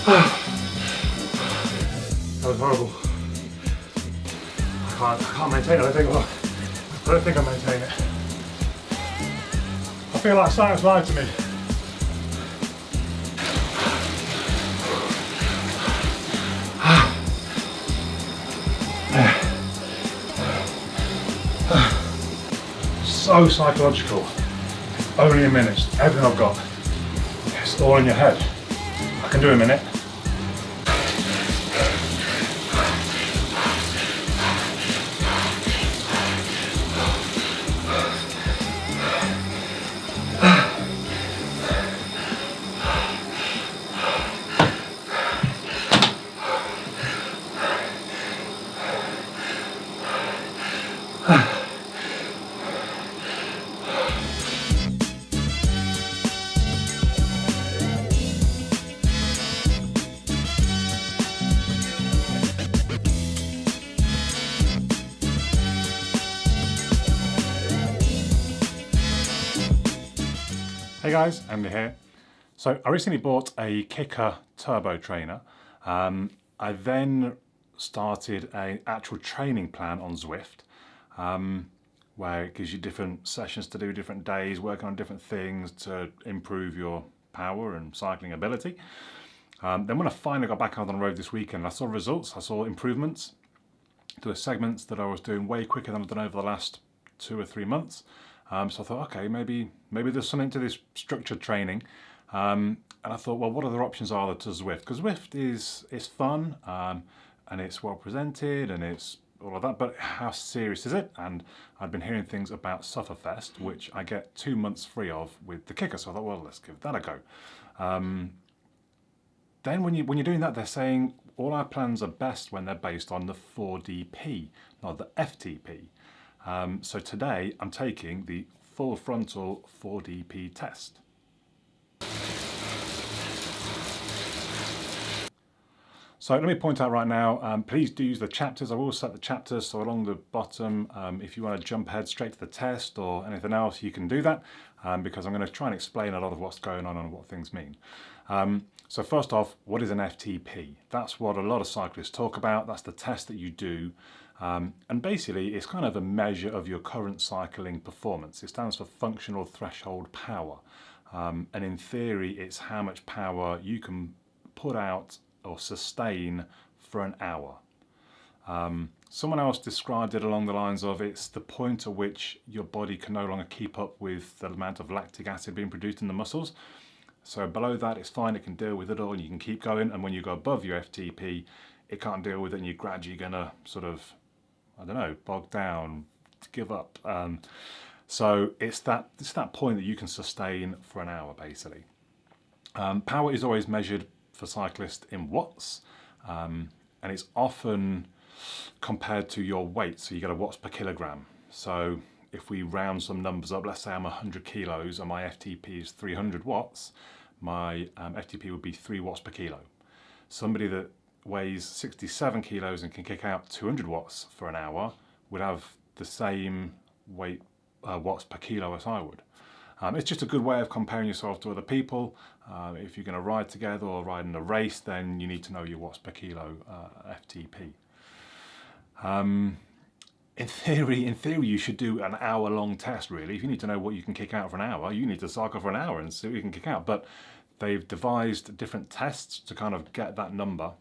That was horrible. I can't maintain it. I don't think I maintain it. I feel like science lied to me. So psychological. Only a minute. Everything I've got. It's all in your head. I can do a minute. Hey guys, Andy here. So I recently bought a Kicker turbo trainer. I then started an actual training plan on Zwift, where it gives you different sessions to do, different days, working on different things to improve your power and cycling ability. Then when I finally got back out on the road this weekend, I saw results, I saw improvements. There were segments that I was doing way quicker than I've done over the last 2 or 3 months. So I thought, okay, maybe there's something to this structured training. And I thought, well, what other options are there to Zwift? Because Zwift is fun, and it's well presented, and it's all of that, but how serious is it? And I'd been hearing things about Sufferfest, which I get 2 months free of with the Kicker. So I thought, well, let's give that a go. Then when you're doing that, they're saying all our plans are best when they're based on the 4DP, not the FTP. So today I'm taking the full frontal 4DP test. So let me point out right now, please do use the chapters. I will set the chapters, so along the bottom, if you want to jump ahead straight to the test or anything else, you can do that, because I'm going to try and explain a lot of what's going on and what things mean. So first off, what is an FTP? That's what a lot of cyclists talk about. That's the test that you do. And basically, it's kind of a measure of your current cycling performance. It stands for functional threshold power. And in theory, it's how much power you can put out or sustain for an hour. Someone else described it along the lines of it's the point at which your body can no longer keep up with the amount of lactic acid being produced in the muscles. So below that, it's fine, it can deal with it all and you can keep going. And when you go above your FTP, it can't deal with it and you're gradually gonna sort of, I don't know, bog down, give up. So it's that point that you can sustain for an hour, basically. Power is always measured for cyclists in watts, and it's often compared to your weight. So you get a watts per kilogram. So if we round some numbers up, let's say I'm 100 kilos and my FTP is 300 watts, my FTP would be 3 watts per kilo. Somebody that weighs 67 kilos and can kick out 200 watts for an hour would have the same weight watts per kilo as I would. It's just a good way of comparing yourself to other people. If you're going to ride together or ride in a race, then you need to know your watts per kilo FTP. In theory, you should do an hour-long test, really. If you need to know what you can kick out for an hour, you need to cycle for an hour and see what you can kick out. But they've devised different tests to kind of get that number.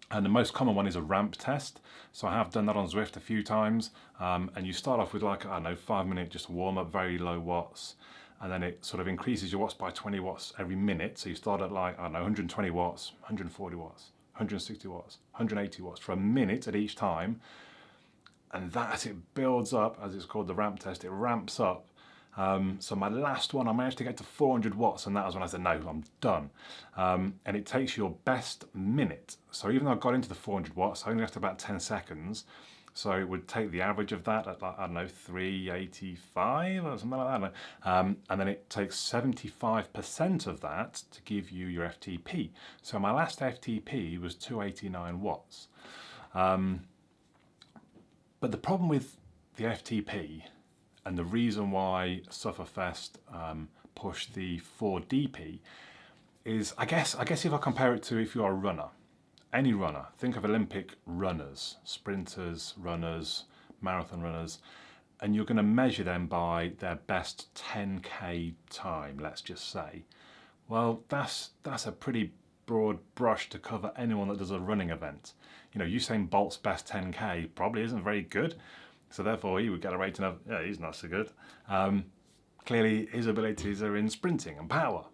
And the most common one is a ramp test. So I have done that on Zwift a few times. And you start off with like, I don't know, 5 minute, just warm up, very low watts. And then it sort of increases your watts by 20 watts every minute. So you start at like, I don't know, 120 watts, 140 watts, 160 watts, 180 watts for a minute at each time. And that, as it builds up, as it's called the ramp test, it ramps up. So my last one, I managed to get to 400 watts, and that was when I said, no, I'm done. And it takes your best minute. So even though I got into the 400 watts, I only lasted about 10 seconds. So it would take the average of that at, like, I don't know, 385 or something like that. And then it takes 75% of that to give you your FTP. So my last FTP was 289 watts. But the problem with the FTP, and the reason why Sufferfest pushed the 4DP, is, I guess if I compare it to if you're a runner, any runner, think of Olympic runners, sprinters, runners, marathon runners, and you're going to measure them by their best 10k time, let's just say. Well, that's a pretty broad brush to cover anyone that does a running event. You know, Usain Bolt's best 10k probably isn't very good, so therefore he would get a rating of, yeah, he's not so good. Clearly his abilities are in sprinting and power,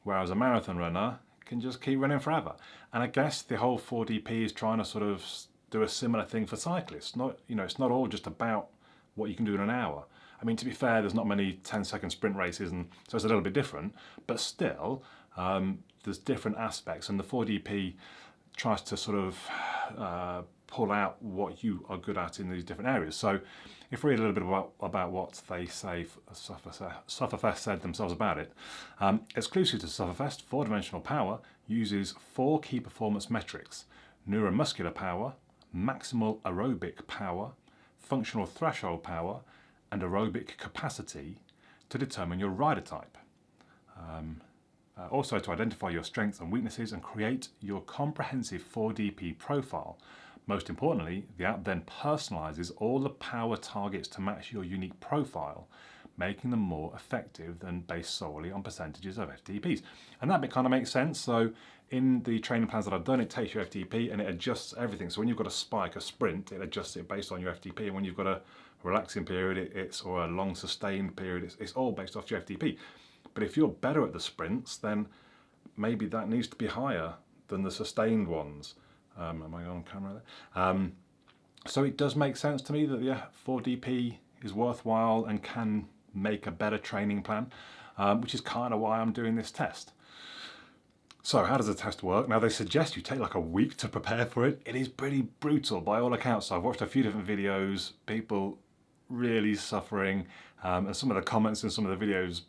whereas a marathon runner can just keep running forever. And I guess the whole 4DP is trying to sort of do a similar thing for cyclists. It's not all just about what you can do in an hour. I mean, to be fair, there's not many 10-second sprint races, and so it's a little bit different, but still, there's different aspects, and the 4DP tries to sort of pull out what you are good at in these different areas. So if we read a little bit about what they say, Sufferfest said themselves about it. Exclusive to Sufferfest, 4-dimensional power uses 4 key performance metrics: neuromuscular power, maximal aerobic power, functional threshold power, and aerobic capacity to determine your rider type. Also to identify your strengths and weaknesses and create your comprehensive 4DP profile. Most importantly, the app then personalizes all the power targets to match your unique profile, making them more effective than based solely on percentages of FTPs. And that bit kind of makes sense. So in the training plans that I've done, it takes your FTP and it adjusts everything. So when you've got a spike, a sprint, it adjusts it based on your FTP. And when you've got a relaxing period, or a long sustained period, it's all based off your FTP. But if you're better at the sprints, then maybe that needs to be higher than the sustained ones. Am I on camera there? So it does make sense to me that the 4DP is worthwhile and can make a better training plan, which is kind of why I'm doing this test. So how does the test work? Now, they suggest you take like a week to prepare for it. It is pretty brutal by all accounts. So I've watched a few different videos, people really suffering, and some of the comments in some of the videos,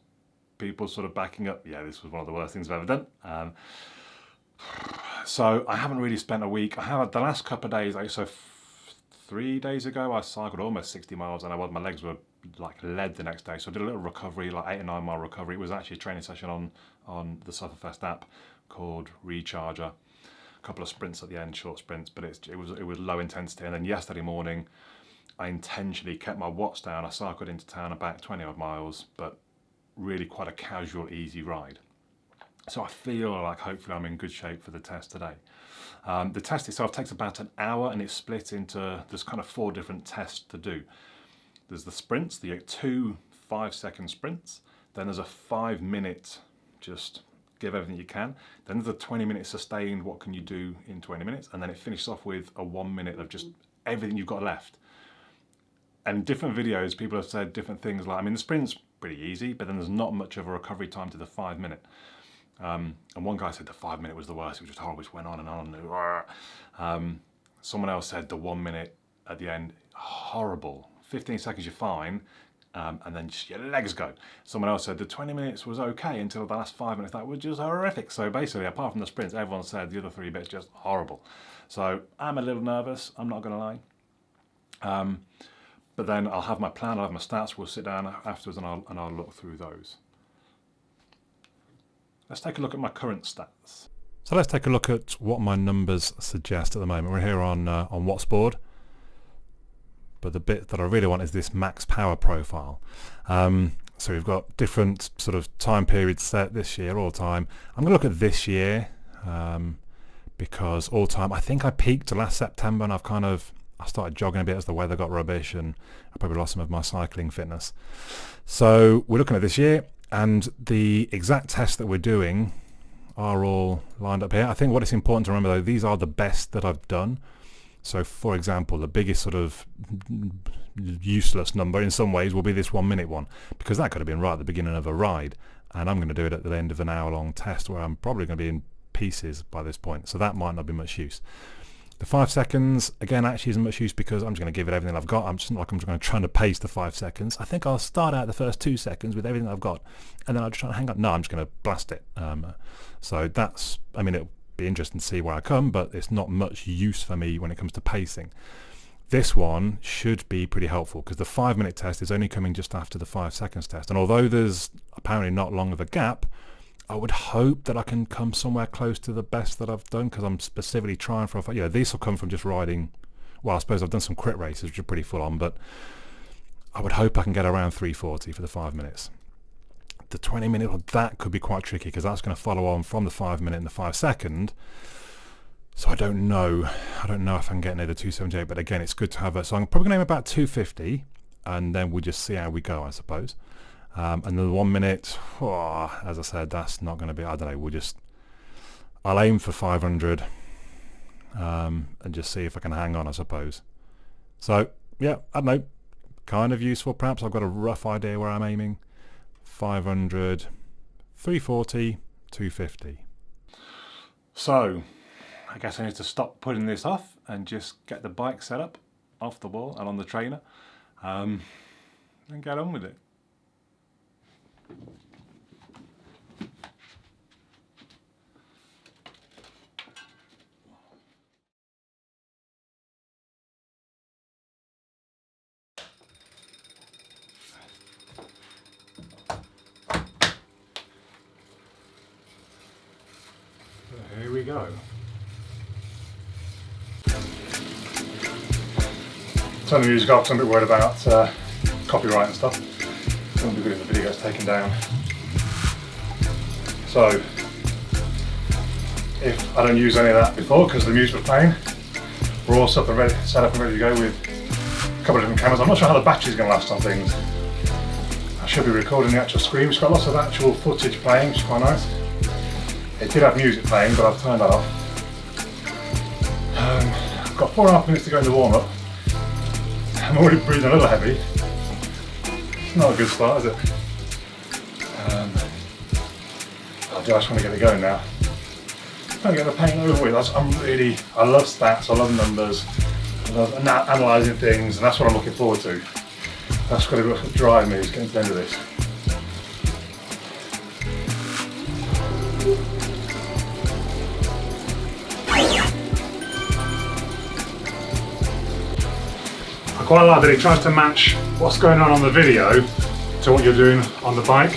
people sort of backing up, yeah, this was one of the worst things I've ever done. So I haven't really spent a week. I have the last couple of days, so 3 days ago, I cycled almost 60 miles and my legs were like lead the next day. So I did a little recovery, like 8 or 9 mile recovery. It was actually a training session on the Sufferfest app called Recharger. A couple of sprints at the end, short sprints, but it was low intensity. And then yesterday morning, I intentionally kept my watts down. I cycled into town about 20 odd miles, but really quite a casual, easy ride. So I feel like hopefully I'm in good shape for the test today. The test itself takes about an hour and it's split into, there's kind of 4 different tests to do. There's the sprints, the 2 5-second sprints. Then there's a 5-minute, just give everything you can. Then there's a 20-minute sustained, what can you do in 20 minutes? And then it finishes off with a 1 minute of just everything you've got left. And in different videos, people have said different things like, I mean, the sprint's pretty easy, but then there's not much of a recovery time to the 5-minute. And one guy said the 5-minute was the worst, it was just horrible, it went on and on. Someone else said the 1 minute at the end, horrible. 15 seconds you're fine, and then just your legs go. Someone else said the 20 minutes was okay until the last 5 minutes, that was just horrific. So basically, apart from the sprints, everyone said the other 3 bits just horrible. So I'm a little nervous, I'm not gonna lie. But then I'll have my plan, I'll have my stats, we'll sit down afterwards and I'll look through those. Let's take a look at my current stats. So let's take a look at what my numbers suggest at the moment. We're here on Watts board, but the bit that I really want is this max power profile. So we've got different sort of time periods set this year, all time. I'm going to look at this year because all time, I think I peaked last September and I started jogging a bit as the weather got rubbish and I probably lost some of my cycling fitness. So we're looking at this year. And the exact tests that we're doing are all lined up here. I think what it's important to remember though, these are the best that I've done. So for example, the biggest sort of useless number in some ways will be this 1 minute one, because that could have been right at the beginning of a ride. And I'm going to do it at the end of an hour long test where I'm probably going to be in pieces by this point. So that might not be much use. The 5 seconds, again, actually isn't much use because I'm just going to give it everything I've got. I'm just going to try to pace the 5 seconds. I think I'll start out the first 2 seconds with everything I've got, and then I'll just try to hang on. No, I'm just going to blast it. So that's, I mean, it'll be interesting to see where I come, but it's not much use for me when it comes to pacing. This one should be pretty helpful because the 5 minute test is only coming just after the 5 seconds test. And although there's apparently not long of a gap, I would hope that I can come somewhere close to the best that I've done, because I'm specifically trying for, these will come from just riding. Well, I suppose I've done some crit races, which are pretty full on, but I would hope I can get around 340 for the 5 minutes. The 20 minute, that could be quite tricky, because that's going to follow on from the 5 minute and the 5 second. So I don't know if I can get near the 278, but again, it's good to have it. So I'm probably going to aim about 250, and then we'll just see how we go, I suppose. And then the 1 minute, as I said, that's not going to be, I don't know, I'll aim for 500, and just see if I can hang on, I suppose. So, yeah, I don't know, kind of useful perhaps. I've got a rough idea where I'm aiming. 500, 340, 250. So, I guess I need to stop putting this off and just get the bike set up off the wall and on the trainer, and get on with it. Here we go. Turn the music off, I'm a bit worried about copyright and stuff. It won't be good if the video gets taken down. So, if I don't use any of that before because the music was playing, we're all set up and ready to go with a couple of different cameras. I'm not sure how the battery's going to last on things. I should be recording the actual screen. It's got lots of actual footage playing, which is quite nice. It did have music playing, but I've turned that off. I've got 4.5 minutes to go in the warm-up. I'm already breathing a little heavy. It's not a good start, is it? I just want to get it going now. Trying to get the pain over with. I love stats, I love numbers, I love analysing things, and that's what I'm looking forward to. That's got to drive me, is getting to the end of this. I quite like that it tries to match what's going on the video to what you're doing on the bike.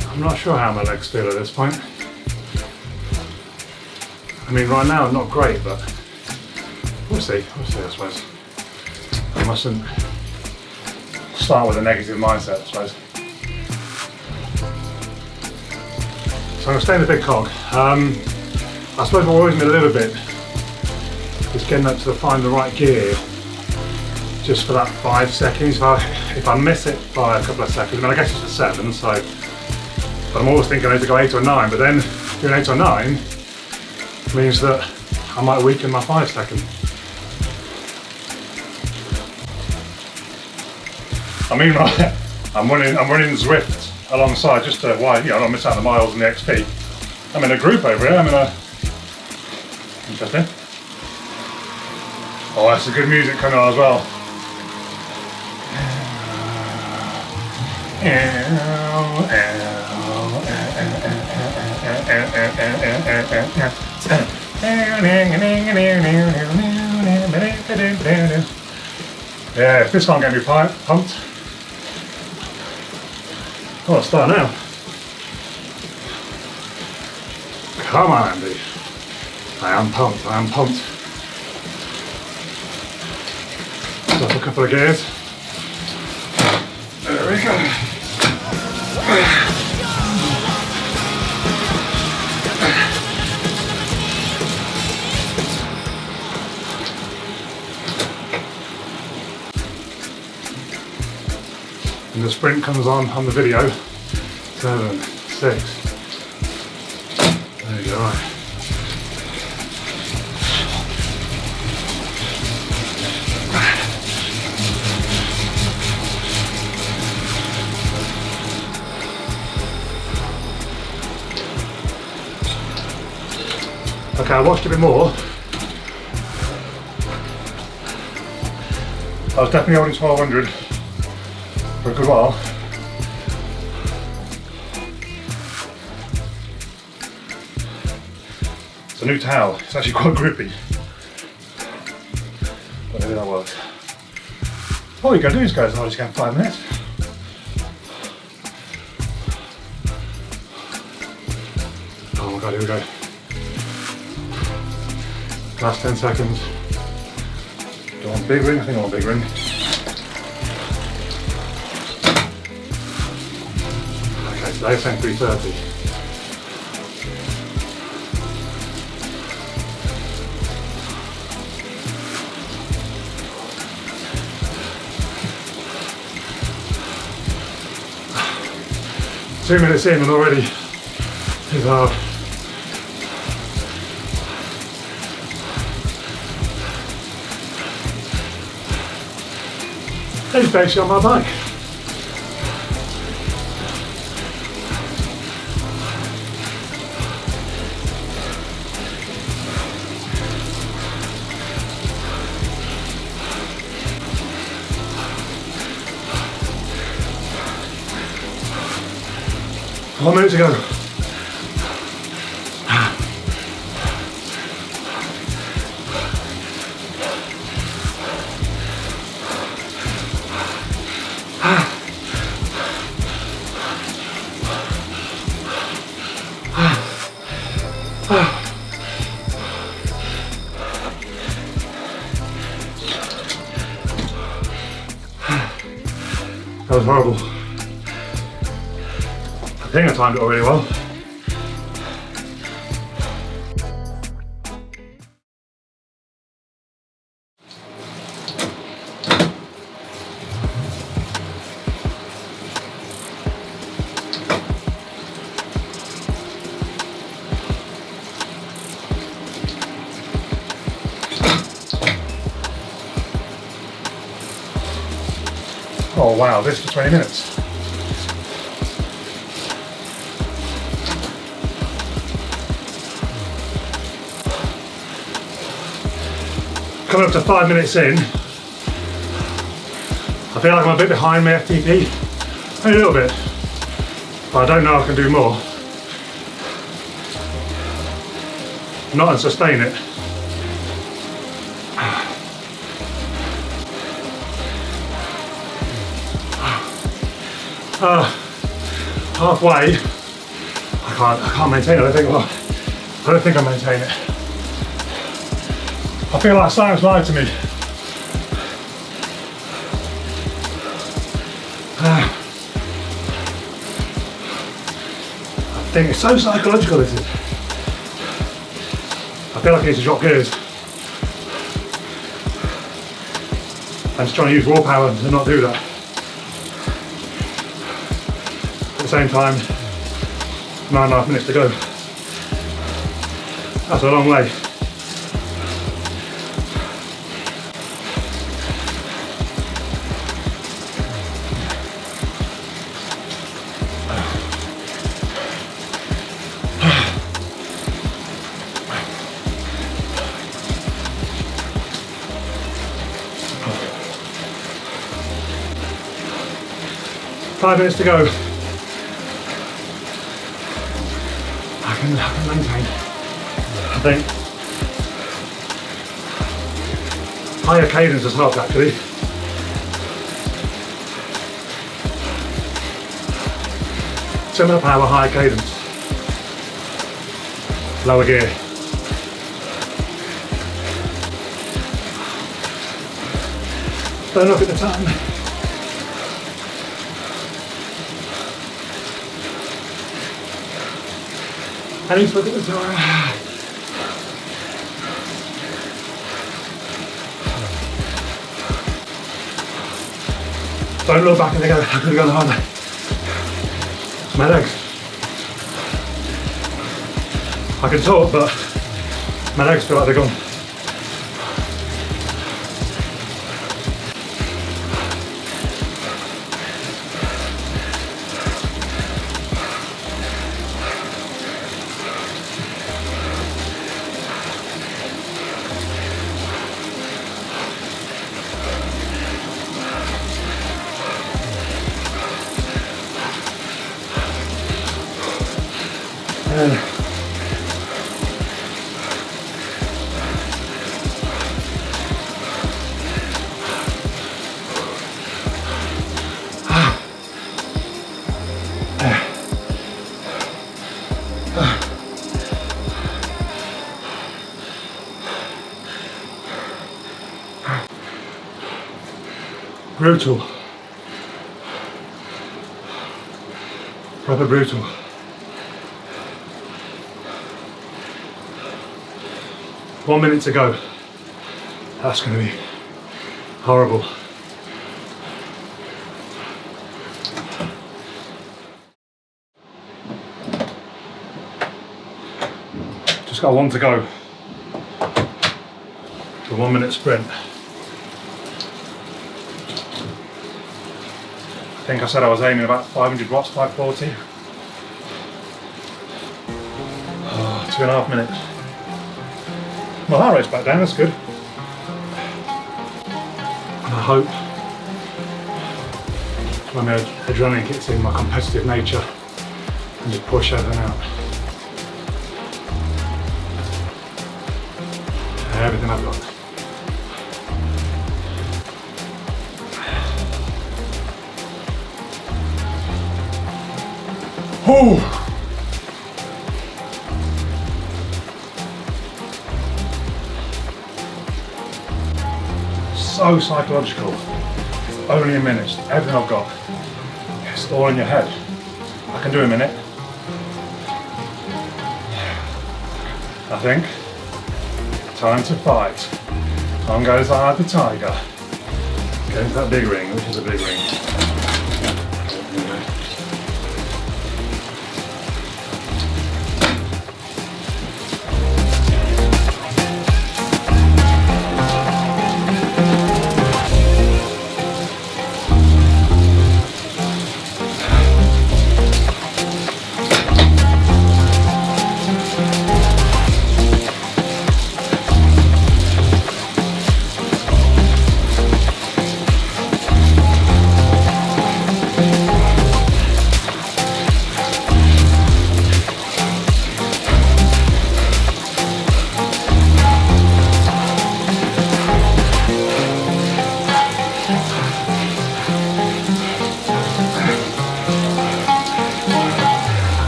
I'm not sure how my legs feel at this point. I mean, right now, not great, but we'll see, I suppose. I mustn't start with a negative mindset, I suppose. So I'm going to stay in the big cog. I suppose what worries me a little bit is getting up to find the right gear just for that 5 seconds. If I miss it by a couple of seconds, I mean, I guess it's a 7, so, but I'm always thinking I need to go 8 or 9, but then doing 8 or 9 means that I might weaken my 5 second. I mean, I'm running Zwift alongside just to, not miss out on the miles and the XP. I'm in a group over here. Interesting. Oh, that's some good music coming on as well. Yeah, if this can't get me pumped, oh, I'll start now. Come on, Andy. I am pumped. Stop a couple of gears. There we go. And the sprint comes on the video. 7, 6. There you go, right. Okay, I watched a bit more. I was definitely holding 1200 for a good while. It's a new towel, it's actually quite grippy. do that work? All you gotta do is go as hard as you can, 5 minutes. Oh my god, here we go. Last 10 seconds. Do I want big ring? I think I want big ring. Okay, so they're saying 330. Two minutes in and already it's hard. He's basically on my bike. One minute to go. That was horrible. I think I timed it already well. Oh wow, this for 20 minutes. Coming up to 5 minutes in, I feel like I'm a bit behind my FTP, only a little bit, but I don't know I can do more. Not and sustain it. Halfway, I can't maintain it. I don't think I maintain it. I feel like science lied to me. I think it's so psychological, this is. I feel like I need to drop gears. I'm just trying to use raw power to not do that. At the same time, 9.5 minutes to go. That's a long way. Five minutes to go. I can maintain. I think higher cadence has helped actually. Similar power, higher cadence. Lower gear. Don't look at the time. I need to look at the time. Don't look back and think I could have gone harder. My legs. I can talk, but my legs feel like they're gone. Brutal. Proper brutal. One minute to go. That's going to be horrible. Just got one to go. The 1 minute sprint. I think I said I was aiming about 500 watts, 540. Oh, 2.5 minutes. My heart rate's back down, that's good. And I hope when my adrenaline kicks in, my competitive nature, and just push everything out. Everything I've got. Oh! So psychological. Only a minute. Everything I've got. It's all in your head. I can do a minute. I think. Time to fight. On goes the eye of the tiger. Get into that big ring, which is a big ring.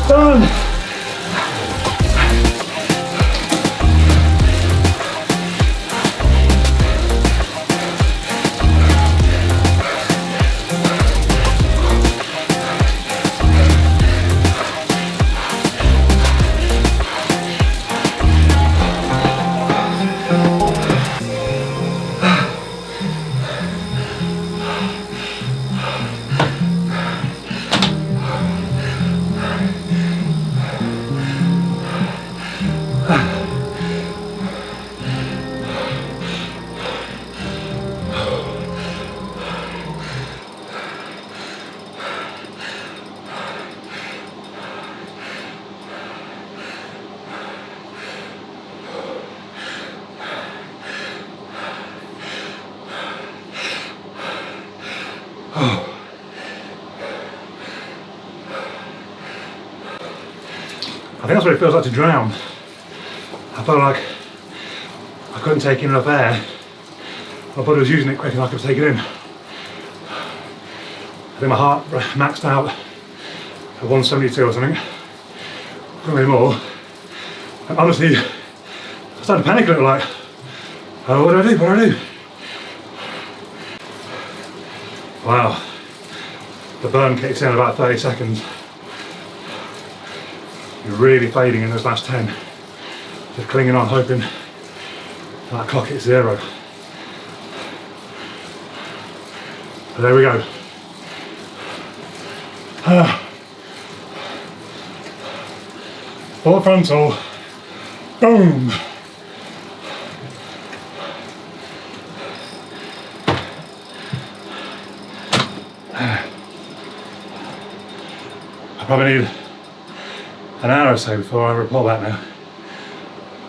Done! I think that's what it feels like to drown. I felt like I couldn't take in enough air. My body was using it quicker than I could take it in. I think my heart maxed out at 172 or something. Probably more. And honestly, I started to panic a little, like, oh, what do I do? What do I do? Wow. The burn kicks in about 30 seconds. You're really fading in those last 10. Just clinging on, hoping that clock hits 0. But there we go. Full frontal. Boom. I probably need an hour or so before I report back now.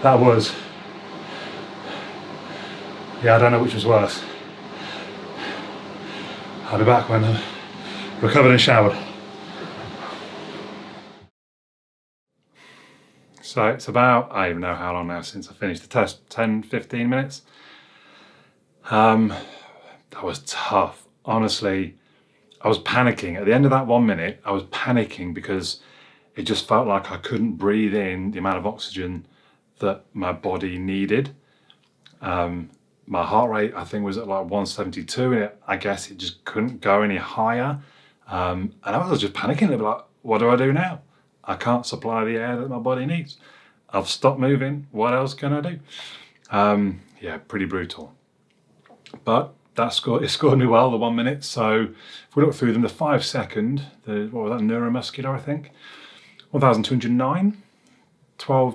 That was, yeah, I don't know which was worse. I'll be back when I'm recovered and showered. So it's about, I don't even know how long now since I finished the test, 10, 15 minutes. That was tough. Honestly, I was panicking. At the end of that 1 minute, I was panicking because it just felt like I couldn't breathe in the amount of oxygen that my body needed. My heart rate, I think, was at like 172, and I guess it just couldn't go any higher. And I was just panicking. I'd be like, what do I do now? I can't supply the air that my body needs. I've stopped moving. What else can I do? Yeah, pretty brutal. But it scored me well, the 1 minute. So if we look through them, the 5 second, what was that, Neuromuscular, I think, 1,209,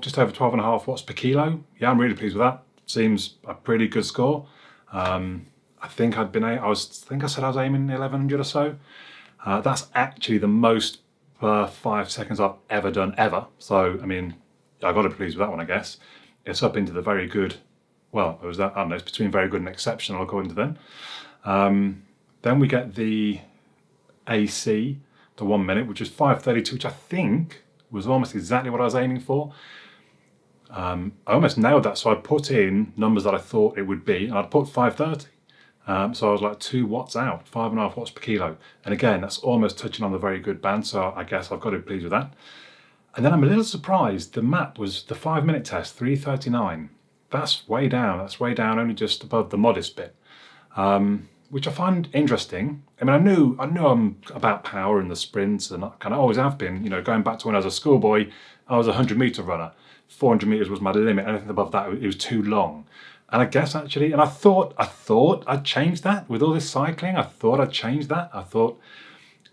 just over 12 and a half watts per kilo. Yeah, I'm really pleased with that. Seems a pretty good score. I think I said I was aiming 1100 or so. That's actually the most per 5 seconds I've ever done ever. So, I mean, I got to be pleased with that one, I guess. It's up into the very good. Well, it was that, I don't know, it's between very good and exceptional according to them. Then we get the AC, the 1 minute, which is 5:32, which I think was almost exactly what I was aiming for. I almost nailed that, so I put in numbers that I thought it would be, and I'd put 530. So I was like 2 watts out, 5.5 watts per kilo. And again, that's almost touching on the very good band, so I guess I've got to be pleased with that. And then I'm a little surprised, the map was the 5 minute test, 339. That's way down, only just above the modest bit, which I find interesting. I mean, I knew I'm about power in the sprints, and I kind of always have been, going back to when I was a schoolboy. I was a 100-meter runner. 400 meters was my limit. Anything above that, it was too long. And I guess actually, and I thought I'd changed that with all this cycling. I thought I'd changed that. I thought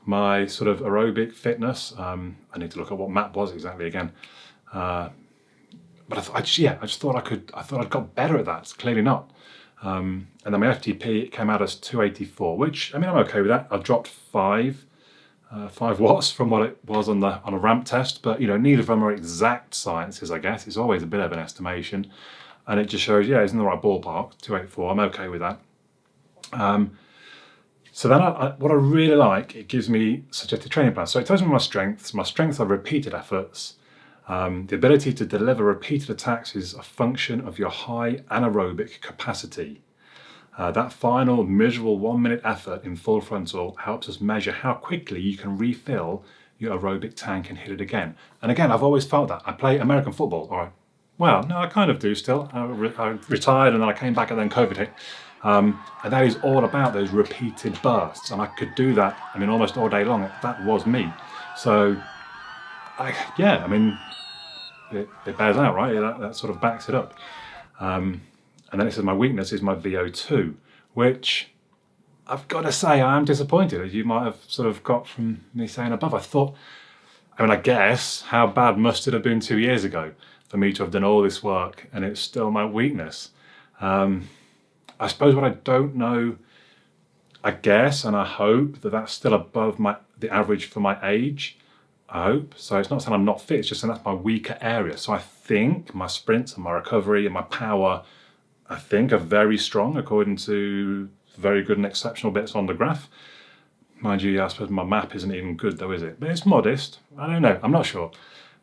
my sort of aerobic fitness, I need to look at what map was exactly again. But I just thought I'd got better at that. It's clearly not. And then my FTP, it came out as 284, which, I mean, I'm okay with that. I've dropped 5 watts from what it was on a ramp test, but neither of them are exact sciences, I guess. It's always a bit of an estimation, and it just shows, yeah, it's in the right ballpark. 284, I'm okay with that. So then what I really like, it gives me suggested training plans. So it tells me my strengths. My strengths are repeated efforts. The ability to deliver repeated attacks is a function of your high anaerobic capacity. That final miserable 1 minute effort in full frontal helps us measure how quickly you can refill your aerobic tank and hit it again. And again, I've always felt that. I play American football, well, no, I kind of do still. I retired and then I came back and then COVID hit. And that is all about those repeated bursts. And I could do that, almost all day long. That was me. So, it bears out, right? That sort of backs it up. And then it says my weakness is my VO2, which I've got to say I am disappointed, as you might have sort of got from me saying above. I guess, how bad must it have been 2 years ago for me to have done all this work and it's still my weakness? I suppose what I don't know, I guess, and I hope that that's still above the average for my age. I hope. So it's not saying I'm not fit, it's just saying that's my weaker area. So I think my sprints and my recovery and my power, I think, are very strong according to very good and exceptional bits on the graph. Mind you, I suppose my map isn't even good though, is it? But it's modest. I don't know. I'm not sure.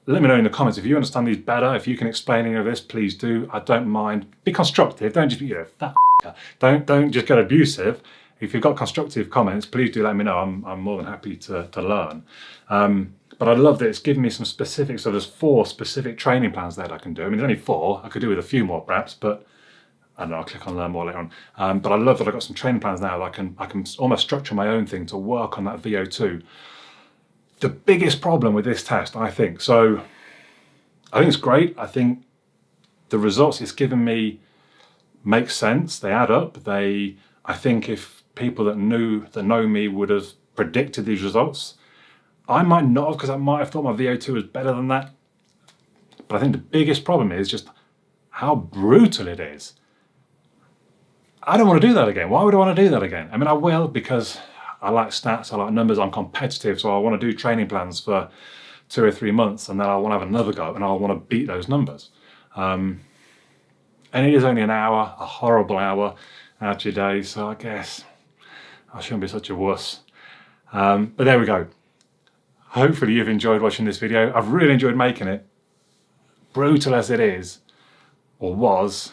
Let me know in the comments if you understand these better. If you can explain any of this, please do. I don't mind. Be constructive. Don't just be, that don't just get abusive. If you've got constructive comments, please do let me know. I'm more than happy to learn. But I love that it's given me some specifics. So there's 4 specific training plans that I can do. There's only 4. I could do with a few more perhaps, but I don't know, I'll click on learn more later on. But I love that I've got some training plans now that I can almost structure my own thing to work on that VO2. The biggest problem with this test, I think it's great. I think the results it's given me make sense. They add up. I think if people that know me would have predicted these results, I might not have, because I might have thought my VO2 was better than that. But I think the biggest problem is just how brutal it is. I don't want to do that again. Why would I want to do that again? I will because I like stats, I like numbers, I'm competitive, so I want to do training plans for 2 or 3 months, and then I want to have another go, and I want to beat those numbers. And it is only an hour, a horrible hour out of your day, so I guess I shouldn't be such a wuss. But there we go. Hopefully you've enjoyed watching this video. I've really enjoyed making it. Brutal as it is, or was,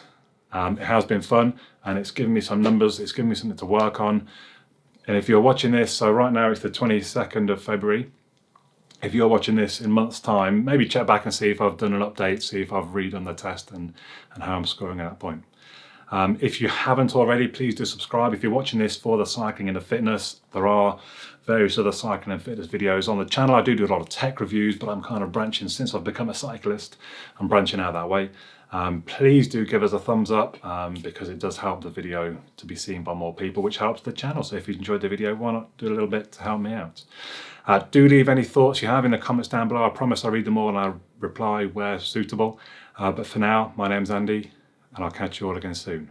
it has been fun, and it's given me some numbers, it's given me something to work on. And if you're watching this, so right now it's the 22nd of February. If you're watching this in months' time, maybe check back and see if I've done an update, see if I've redone the test and how I'm scoring at that point. If you haven't already, please do subscribe. If you're watching this for the cycling and the fitness, there are various other cycling and fitness videos on the channel. I do a lot of tech reviews, but I'm kind of branching since I've become a cyclist. I'm branching out that way. Please do give us a thumbs up because it does help the video to be seen by more people, which helps the channel. So if you enjoyed the video, why not do a little bit to help me out? Do leave any thoughts you have in the comments down below. I promise I read them all and I'll reply where suitable. But for now, my name's Andy, and I'll catch you all again soon.